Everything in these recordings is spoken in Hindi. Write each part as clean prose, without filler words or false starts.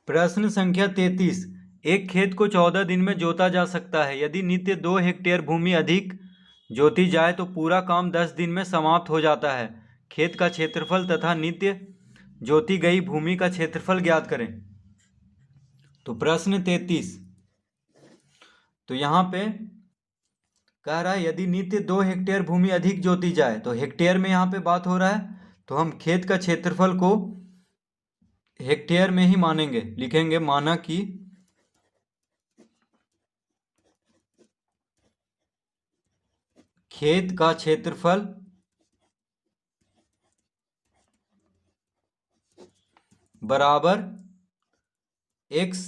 प्रश्न संख्या 33। एक खेत को 14 दिन में जोता जा सकता है। यदि नित्य 2 हेक्टेयर भूमि अधिक जोती जाए तो पूरा काम 10 दिन में समाप्त हो जाता है। खेत का क्षेत्रफल तथा नित्य जोती गई भूमि का क्षेत्रफल ज्ञात करें। तो प्रश्न 33, तो यहाँ पे कह रहा है यदि नित्य 2 हेक्टेयर भूमि अधिक जोती जाए, तो हेक्टेयर में यहाँ पे बात हो रहा है, तो हम खेत का क्षेत्रफल को हेक्टेयर में ही मानेंगे। लिखेंगे माना कि खेत का क्षेत्रफल बराबर x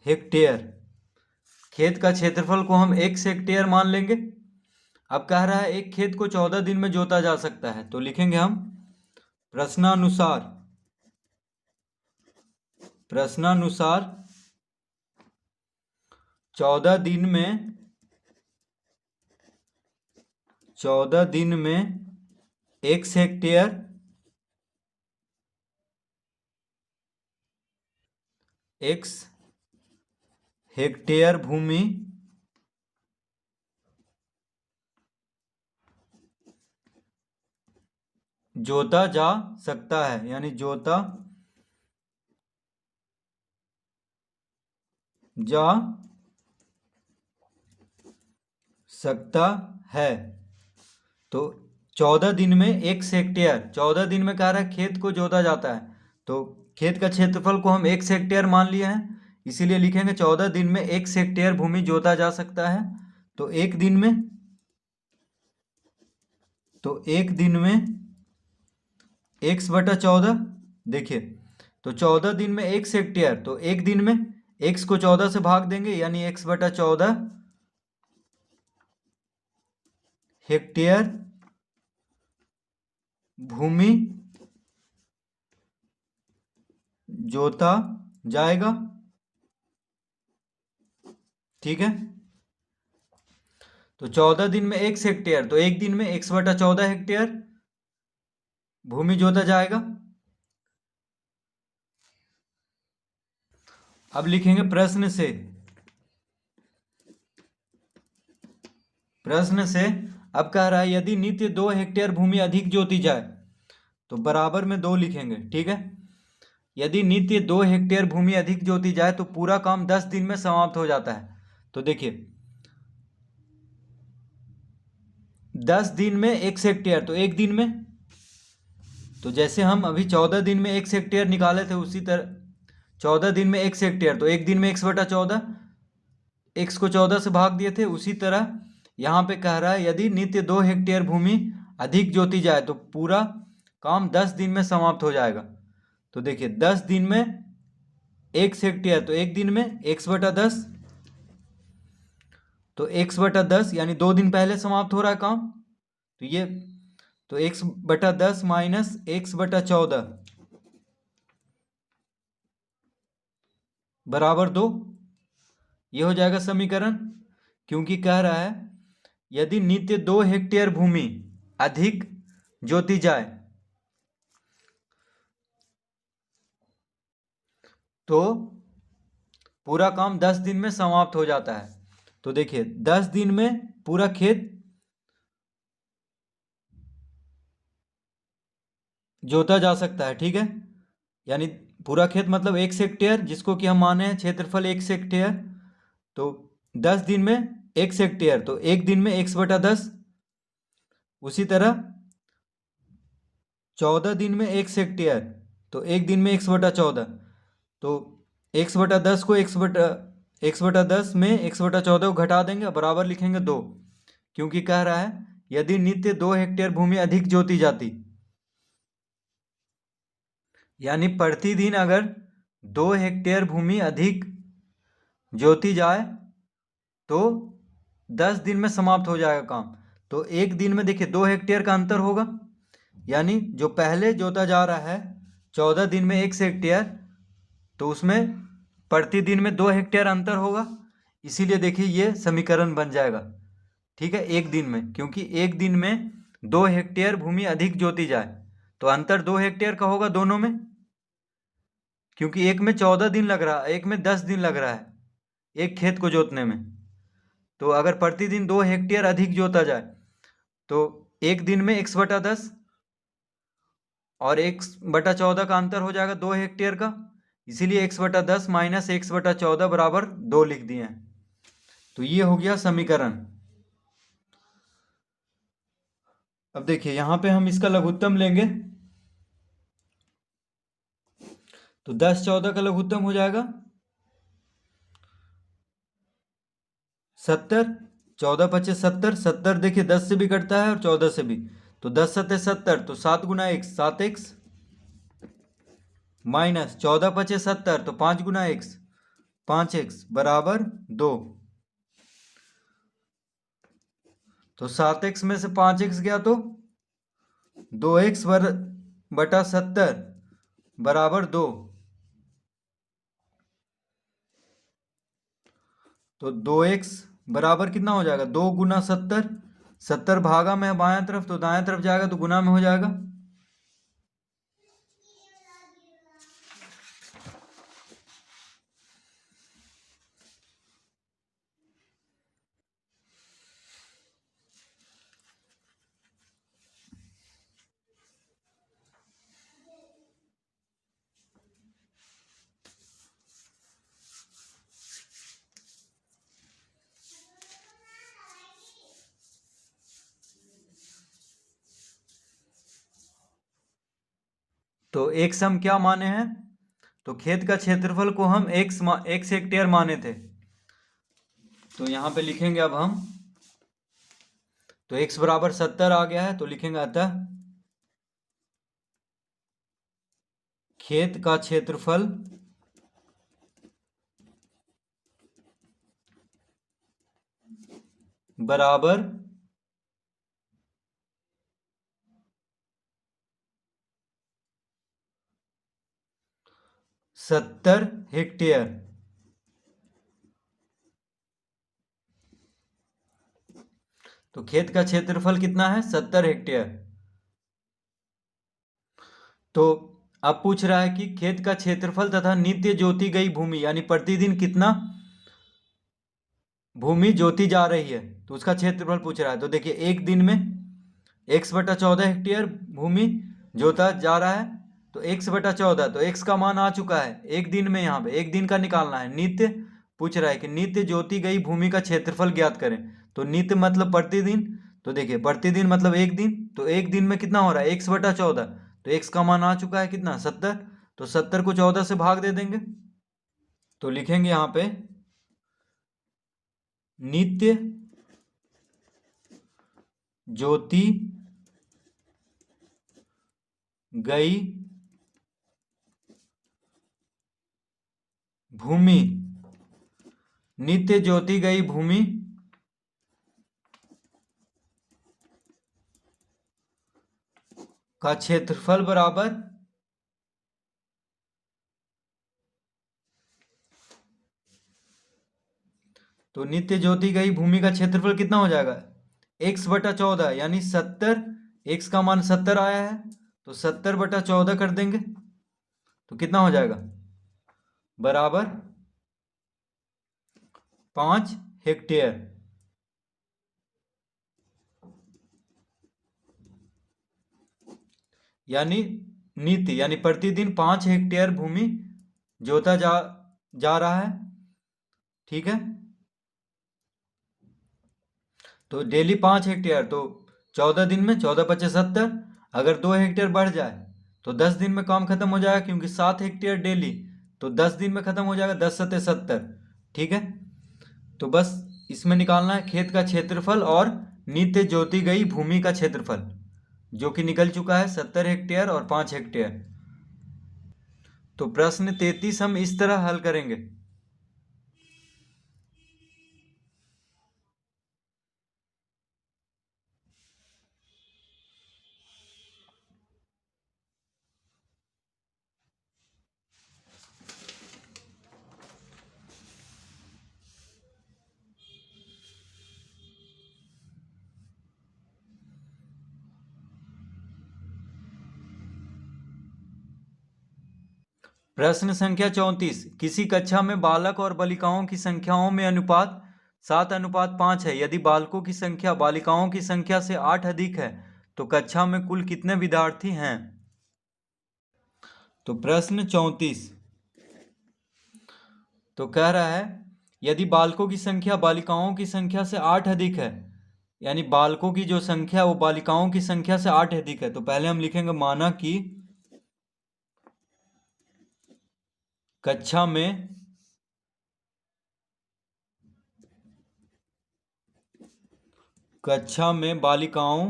हेक्टेयर। खेत का क्षेत्रफल को हम x हेक्टेयर मान लेंगे। अब कह रहा है एक खेत को 14 दिन में जोता जा सकता है, तो लिखेंगे हम प्रश्नानुसार 14 दिन में x हेक्टेयर भूमि जोता जा सकता है, यानी जोता जा सकता है। तो 14 दिन में x हेक्टेयर, 14 दिन में कह रहा है खेत को जोता जाता है, तो खेत का क्षेत्रफल को हम x हेक्टेयर मान लिया है, इसीलिए लिखेंगे 14 दिन में x हेक्टेयर भूमि जोता जा सकता है। तो एक दिन में x बटा 14, देखिए तो 14 दिन में x हेक्टेयर, तो एक दिन में x को 14 से भाग देंगे, यानी x बटा 14 हेक्टेयर भूमि जोता जाएगा। ठीक है, तो 14 दिन में x हेक्टेयर, तो एक दिन में x बटा 14 हेक्टेयर भूमि जोता जाएगा। अब लिखेंगे प्रश्न से अब कह रहा है यदि नित्य 2 हेक्टेयर भूमि अधिक जोती जाए, तो बराबर में 2 लिखेंगे। ठीक है, यदि नित्य 2 हेक्टेयर भूमि अधिक जोती जाए तो पूरा काम 10 दिन में समाप्त हो जाता है। तो देखिए 10 दिन में x हेक्टेयर, तो एक दिन में, तो जैसे हम अभी 14 दिन में x हेक्टेयर निकाले थे, उसी तरह 14 दिन में x हेक्टेयर, तो एक दिन में x बटा 14, x को 14 से भाग दिए थे, उसी तरह यहाँ पे कह रहा है यदि नित्य 2 हेक्टेयर भूमि अधिक जोती जाए तो पूरा काम 10 दिन में समाप्त हो जाएगा। तो देखिए 10 दिन में x हेक्टेयर, तो एक दिन में x बटा 10, तो x बटा 10 यानी 2 दिन पहले समाप्त हो रहा है काम, तो ये तो x बटा 10 माइनस x बटा 14 बराबर 2, ये हो जाएगा समीकरण। क्योंकि कह रहा है यदि नित्य 2 हेक्टेयर भूमि अधिक जोती जाए तो पूरा काम 10 दिन में समाप्त हो जाता है। तो देखिए 10 दिन में पूरा खेत जोता जा सकता है। ठीक है, यानी पूरा खेत मतलब 1 हेक्टेयर, जिसको कि हम माने हैं क्षेत्रफल 1 हेक्टेयर, तो 10 दिन में 1 हेक्टेयर, तो एक दिन में x बटा 10, उसी तरह 14 दिन में 1 हेक्टेयर, तो एक दिन में x बटा 14, तो x बटा 10 को x बटा 10 में x बटा 14 को घटा देंगे, बराबर लिखेंगे 2। क्योंकि कह रहा है यदि नित्य 2 हेक्टेयर भूमि अधिक जोती जाती, यानी प्रतिदिन अगर 2 हेक्टेयर भूमि अधिक जोती जाए तो 10 दिन में समाप्त हो जाएगा काम। तो एक दिन में देखिए 2 हेक्टेयर का अंतर होगा, यानी जो पहले जोता जा रहा है 14 दिन में 1 हेक्टेयर, तो उसमें प्रतिदिन में 2 हेक्टेयर अंतर होगा, इसीलिए देखिए ये समीकरण बन जाएगा। ठीक है, एक दिन में, क्योंकि एक दिन में 2 हेक्टेयर भूमि अधिक जोती जाए तो अंतर 2 हेक्टेयर का होगा दोनों में। क्योंकि एक में 14 दिन लग रहा है, एक में 10 दिन लग रहा है एक खेत को जोतने में। तो अगर प्रतिदिन 2 हेक्टेयर अधिक जोता जाए तो एक दिन में x/10 और x/14 का अंतर हो जाएगा 2 हेक्टेयर का। इसीलिए x/10 माइनस x/14 बराबर 2 लिख दिए हैं। तो ये हो गया समीकरण। अब देखिए यहाँ पे हम इसका लघुत्तम लेंगे तो 10/14 का लघुत्तम हो जाएगा 70। 14×5 = 70। 70 देखिए 10 से भी कटता है और 14 से भी। तो 10×7 = 70, तो 7 × x 7x माइनस 14×5 = 70, तो 5 × x 5x बराबर 2। तो 7x में से 5x गया तो 2x/70 बराबर 2। तो 2x बराबर कितना हो जाएगा 2 × 70। 70 भागा में बायां तरफ तो दाएं तरफ जाएगा तो गुना में हो जाएगा। तो एक सम क्या माने हैं, तो खेत का क्षेत्रफल को हम x हेक्टेयर माने थे। तो यहाँ पे लिखेंगे अब हम, तो x बराबर 70 आ गया है तो लिखेंगे अतः खेत का क्षेत्रफल बराबर 70 हेक्टेयर। तो खेत का क्षेत्रफल कितना है 70 हेक्टेयर। तो अब पूछ रहा है कि खेत का क्षेत्रफल तथा नित्य जोती गई भूमि यानी प्रतिदिन कितना भूमि जोती जा रही है तो उसका क्षेत्रफल पूछ रहा है। तो देखिए एक दिन में x/14 हेक्टेयर भूमि जोता जा रहा है। तो x/14 तो x का मान आ चुका है एक दिन में, यहाँ पे एक दिन का निकालना है। नित्य पूछ रहा है कि नित्य जोती गई भूमि का क्षेत्रफल ज्ञात करें। तो नित्य मतलब प्रतिदिन। तो देखिए प्रतिदिन मतलब एक दिन, तो एक दिन में कितना हो रहा है x/14। तो x का मान आ चुका है कितना 70। तो 70 को 14 से भाग दे देंगे तो लिखेंगे यहाँ पे नित्य जोती गई भूमि, नित्य जोती गई भूमि का क्षेत्रफल बराबर तो नित्य जोती गई भूमि का क्षेत्रफल कितना हो जाएगा x/14 यानी 70। x का मान 70 आया है तो 70/14 कर देंगे तो कितना हो जाएगा बराबर 5 हेक्टेयर। यानी नित्य यानी प्रतिदिन 5 हेक्टेयर भूमि जोता जा रहा है। ठीक है, तो डेली 5 हेक्टेयर तो 14 दिन में 14×5 = 70। अगर 2 हेक्टेयर बढ़ जाए तो 10 दिन में काम खत्म हो जाएगा क्योंकि 7 हेक्टेयर डेली, तो 10 दिन में खत्म हो जाएगा 10×7 = 70। ठीक है, तो बस इसमें निकालना है खेत का क्षेत्रफल और नित्य जोती गई भूमि का क्षेत्रफल जो कि निकल चुका है 70 हेक्टेयर और 5 हेक्टेयर। तो प्रश्न 33 हम इस तरह हल करेंगे। प्रश्न संख्या 34। किसी कक्षा में बालक और बालिकाओं की संख्याओं में अनुपात 7:5 है। यदि बालकों की संख्या बालिकाओं की संख्या से 8 अधिक है तो कक्षा में कुल कितने विद्यार्थी हैं? तो प्रश्न 34 तो कह रहा है यदि बालकों की संख्या बालिकाओं की संख्या से 8 अधिक है, यानी बालकों की जो संख्या है वो बालिकाओं की संख्या से 8 अधिक है, तो पहले हम लिखेंगे माना कि कक्षा में बालिकाओं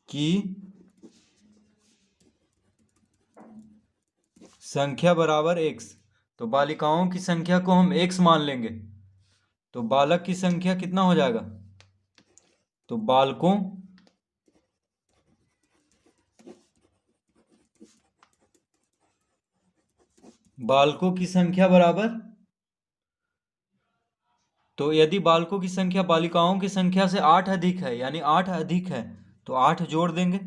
की संख्या बराबर x। तो बालिकाओं की संख्या को हम x मान लेंगे, तो बालक की संख्या कितना हो जाएगा? तो बालकों की संख्या बराबर, तो यदि बालकों की संख्या बालिकाओं की संख्या से 8 अधिक है, यानी 8 अधिक है, तो 8 जोड़ देंगे,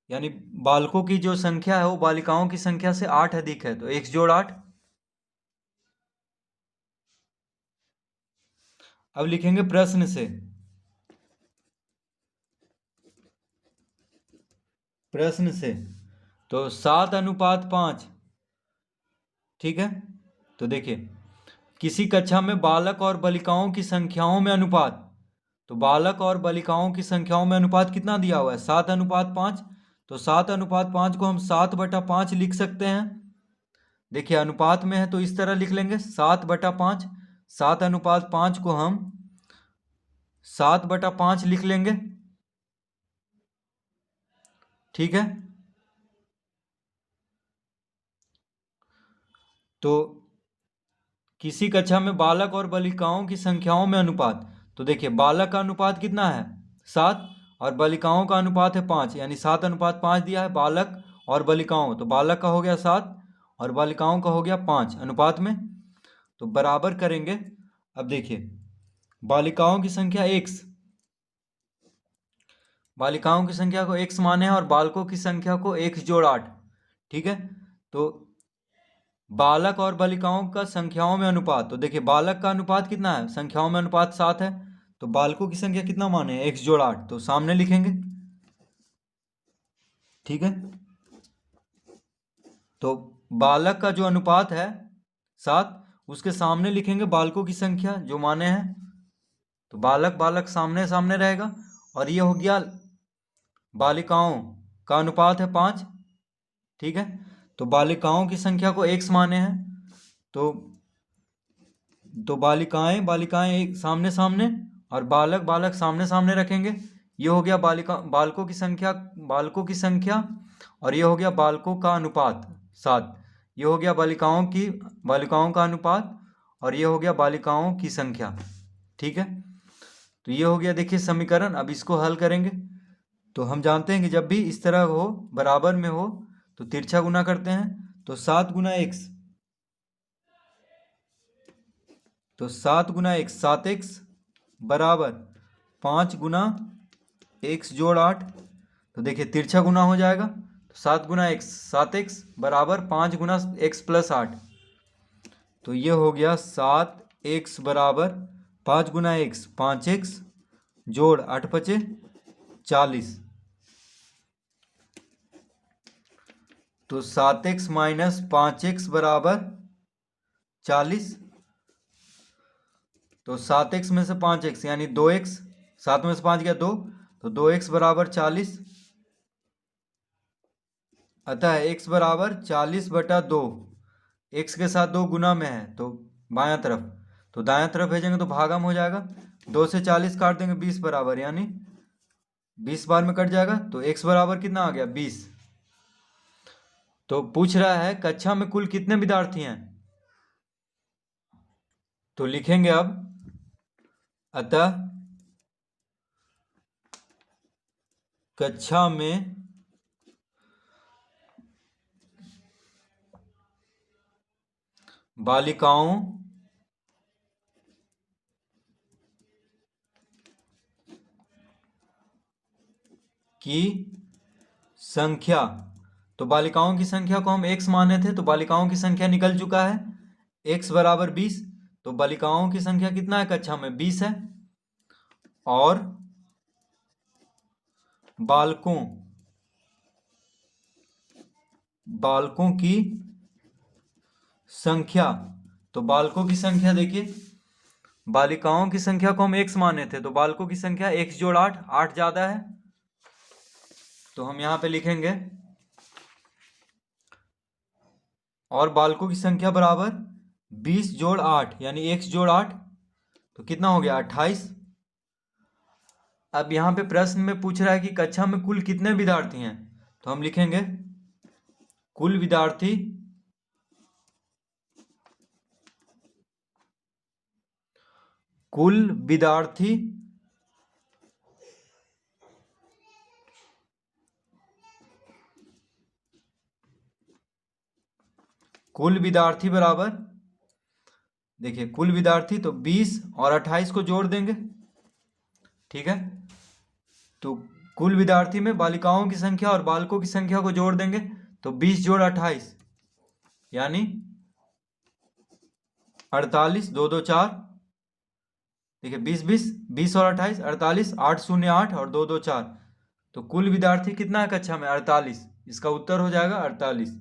यानी बालकों की जो संख्या है वो बालिकाओं की संख्या से 8 अधिक है, तो x जोड़ 8। अब लिखेंगे प्रश्न से। तो 7:5, ठीक है। तो देखिए किसी कक्षा में बालक और बालिकाओं की संख्याओं में अनुपात, तो बालक और बालिकाओं की संख्याओं में अनुपात कितना दिया हुआ है? 7:5। तो 7:5 को हम 7/5 लिख सकते हैं। देखिए अनुपात में है तो इस तरह लिख लेंगे 7/5। 7:5 को हम 7/5 लिख लेंगे, ठीक है। तो किसी कक्षा में बालक और बालिकाओं की संख्याओं में अनुपात, तो देखिए बालक का अनुपात कितना है? 7, और बालिकाओं का अनुपात है 5, यानी 7:5 दिया है बालक और बालिकाओं, तो बालक का हो गया 7 और बालिकाओं का हो गया 5 अनुपात में, तो बराबर करेंगे। अब देखिए बालिकाओं की संख्या x, बालिकाओं की संख्या को x माने हैं और बालकों की संख्या को x जोड़ 8, ठीक है। तो बालक और बालिकाओं का संख्याओं में अनुपात, तो देखिए बालक का अनुपात कितना है? संख्याओं में अनुपात 7 है, तो बालकों की संख्या कितना माने? x जोड़ 8, तो सामने लिखेंगे, ठीक है। तो बालक का जो अनुपात है 7, उसके सामने लिखेंगे बालकों की संख्या जो माने हैं, तो बालक बालक सामने सामने रहेगा, और ये हो गया बालिकाओं का अनुपात है 5, ठीक है। तो बालिकाओं की संख्या को x माने हैं, तो बालिकाएं बालिकाएं एक सामने सामने और बालक बालक सामने सामने रखेंगे। ये हो गया बालकों की संख्या, और ये हो गया बालकों का अनुपात 7। ये हो गया बालिकाओं का अनुपात, और ये हो गया बालिकाओं की संख्या, ठीक है। तो ये हो गया देखिए समीकरण। अब इसको हल करेंगे तो हम जानते हैं कि जब भी इस तरह हो बराबर में हो तो तिरछा गुना करते हैं। तो 7 गुना x, तो 7 गुना x 7x बराबर 5 गुना x जोड़ 8। तो देखिए तिरछा गुना हो जाएगा, तो 7 गुना x 7x बराबर 5 गुना x प्लस 8। तो ये हो गया 7x बराबर 5 गुना x 5x जोड़ 8 पचे 40। तो 7x माइनस 5x बराबर 40। तो 7x में से 5x यानी 2x, 7 में से 5 गया 2, तो 2x बराबर 40। अतः x बराबर 40/2। x के साथ 2 गुना में है तो बायां तरफ, तो दायां तरफ भेजेंगे तो भागम हो जाएगा। 2 से 40 काट देंगे 20 बराबर, यानी 20 बार में कट जाएगा, तो x बराबर कितना आ गया? 20। तो पूछ रहा है कक्षा में कुल कितने विद्यार्थी हैं, तो लिखेंगे अब अतः कक्षा में बालिकाओं की संख्या, तो बालिकाओं की संख्या को हम x माने थे, तो बालिकाओं की संख्या निकल चुका है x बराबर 20। तो बालिकाओं की संख्या कितना है कक्षा में, 20 है। और बालकों की संख्या, तो बालकों की संख्या देखिए, बालिकाओं की संख्या को हम x माने थे, तो बालकों की संख्या x जोड़ 8, 8 ज्यादा है, तो हम यहां पे लिखेंगे और बालकों की संख्या बराबर 20 जोड़ 8 यानी x जोड़ 8, तो कितना हो गया 28। अब यहाँ पे प्रश्न में पूछ रहा है कि कक्षा में कुल कितने विद्यार्थी हैं, तो हम लिखेंगे कुल विद्यार्थी कुल विद्यार्थी कुल विद्यार्थी बराबर, देखिए कुल विद्यार्थी तो 20 और 28 को जोड़ देंगे, ठीक है। तो कुल विद्यार्थी में बालिकाओं की संख्या और बालकों की संख्या को जोड़ देंगे, तो 20 जोड़ 28 यानी 48, 2 2 4, देखिए 20 20 20 और 28 48, 8 0 8 और 2 2 4, तो कुल विद्यार्थी कितना है कक्षा में 48, इसका उत्तर हो जाएगा 48।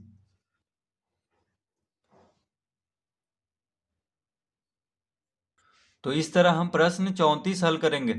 तो इस तरह हम प्रश्न 34 हल करेंगे।